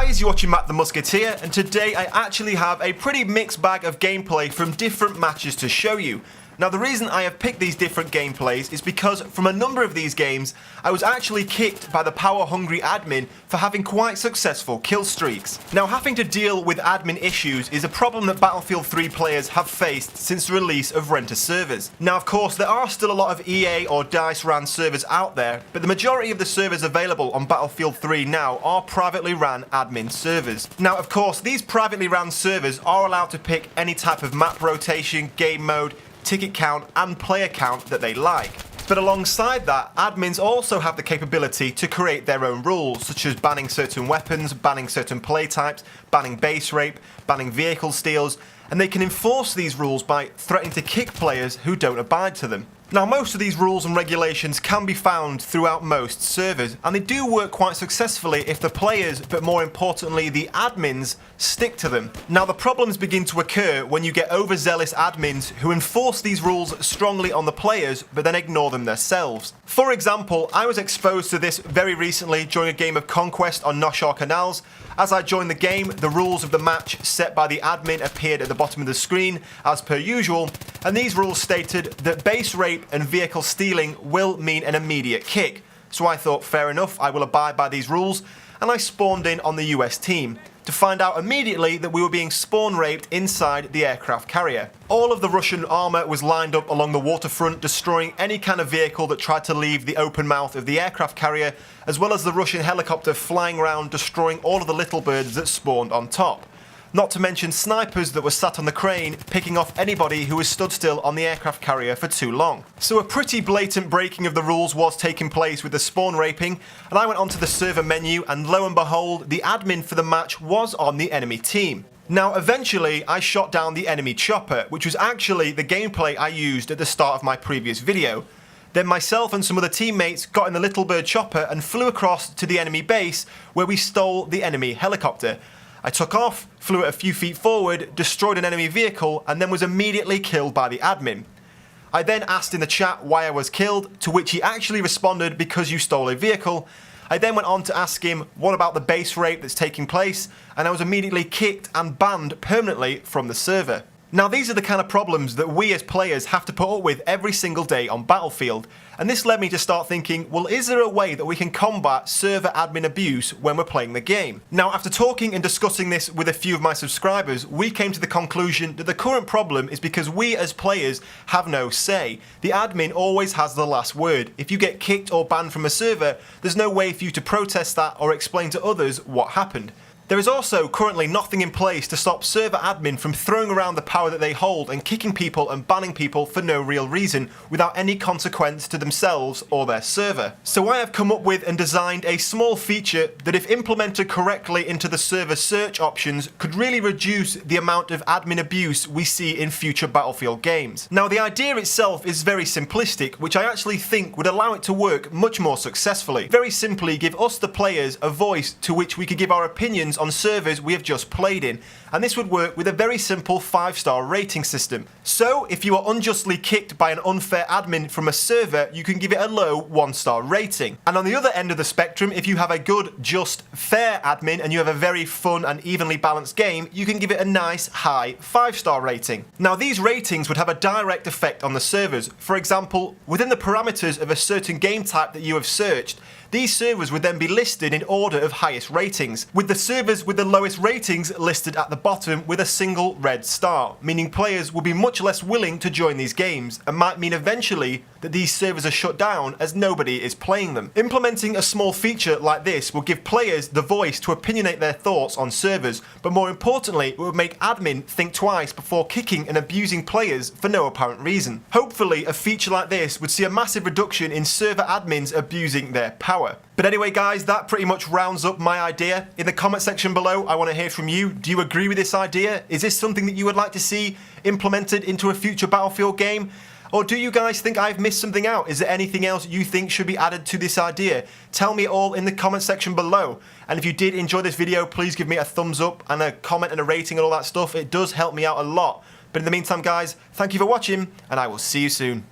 guys, you're watching Matt the Musketeer, and today I actually have a pretty mixed bag of gameplay from different matches to show you. Now the reason I have picked these different gameplays is because from a number of these games I was actually kicked by the power-hungry admin for having quite successful kill streaks. Now having to deal with admin issues is a problem that Battlefield 3 players have faced since the release of renter servers. Now of course there are still a lot of EA or DICE ran servers out there, but the majority of the servers available on Battlefield 3 now are privately ran admin servers. Now of course these privately ran servers are allowed to pick any type of map rotation, game mode, ticket count and player count that they like. But alongside that, admins also have the capability to create their own rules, such as banning certain weapons, banning certain play types, banning base rape, banning vehicle steals, and they can enforce these rules by threatening to kick players who don't abide to them. Now most of these rules and regulations can be found throughout most servers, and they do work quite successfully if the players, but more importantly the admins, stick to them. Now the problems begin to occur when you get overzealous admins who enforce these rules strongly on the players but then ignore them themselves. For example, I was exposed to this very recently during a game of Conquest on Noshar Canals. As I joined the game, the rules of the match set by the admin appeared at the bottom of the screen as per usual, and these rules stated that base rape and vehicle stealing will mean an immediate kick. So I thought fair enough, I will abide by these rules, and I spawned in on the US team to find out immediately that we were being spawn raped inside the aircraft carrier. All of the Russian armour was lined up along the waterfront, destroying any kind of vehicle that tried to leave the open mouth of the aircraft carrier, as well as the Russian helicopter flying around destroying all of the little birds that spawned on top. Not to mention snipers that were sat on the crane picking off anybody who was stood still on the aircraft carrier for too long. So a pretty blatant breaking of the rules was taking place with the spawn raping, and I went onto the server menu and lo and behold, the admin for the match was on the enemy team. Now eventually I shot down the enemy chopper, which was actually the gameplay I used at the start of my previous video. Then myself and some other teammates got in the Little Bird chopper and flew across to the enemy base where we stole the enemy helicopter. I took off, flew it a few feet forward, destroyed an enemy vehicle, and then was immediately killed by the admin. I then asked in the chat why I was killed, to which he actually responded, because you stole a vehicle. I then went on to ask him what about the base rape that's taking place, and I was immediately kicked and banned permanently from the server. Now these are the kind of problems that we as players have to put up with every single day on Battlefield, and this led me to start thinking, well, is there a way that we can combat server admin abuse when we're playing the game? Now after talking and discussing this with a few of my subscribers, we came to the conclusion that the current problem is because we as players have no say. The admin always has the last word. If you get kicked or banned from a server, there's no way for you to protest that or explain to others what happened. There is also currently nothing in place to stop server admin from throwing around the power that they hold and kicking people and banning people for no real reason without any consequence to themselves or their server. So I have come up with and designed a small feature that, if implemented correctly into the server search options, could really reduce the amount of admin abuse we see in future Battlefield games. Now the idea itself is very simplistic, which I actually think would allow it to work much more successfully. Very simply give us the players a voice to which we could give our opinions on servers we have just played in, and this would work with a very simple 5-star rating system. So if you are unjustly kicked by an unfair admin from a server, you can give it a low 1-star rating. And on the other end of the spectrum, if you have a good, just, fair admin and you have a very fun and evenly balanced game, you can give it a nice high 5-star rating. Now these ratings would have a direct effect on the servers. For example, within the parameters of a certain game type that you have searched, these servers would then be listed in order of highest ratings, with the servers with the lowest ratings listed at the bottom with a single red star, meaning players will be much less willing to join these games, and might mean eventually that these servers are shut down as nobody is playing them. Implementing a small feature like this will give players the voice to opinionate their thoughts on servers, but more importantly, it would make admin think twice before kicking and abusing players for no apparent reason. Hopefully, a feature like this would see a massive reduction in server admins abusing their power. But anyway guys, that pretty much rounds up my idea. In the comment section below, I want to hear from you. Do you agree with this idea? Is this something that you would like to see implemented into a future Battlefield game? Or do you guys think I've missed something out? Is there anything else you think should be added to this idea? Tell me all in the comment section below. And if you did enjoy this video, please give me a thumbs up and a comment and a rating and all that stuff. It does help me out a lot. But in the meantime guys, thank you for watching, and I will see you soon.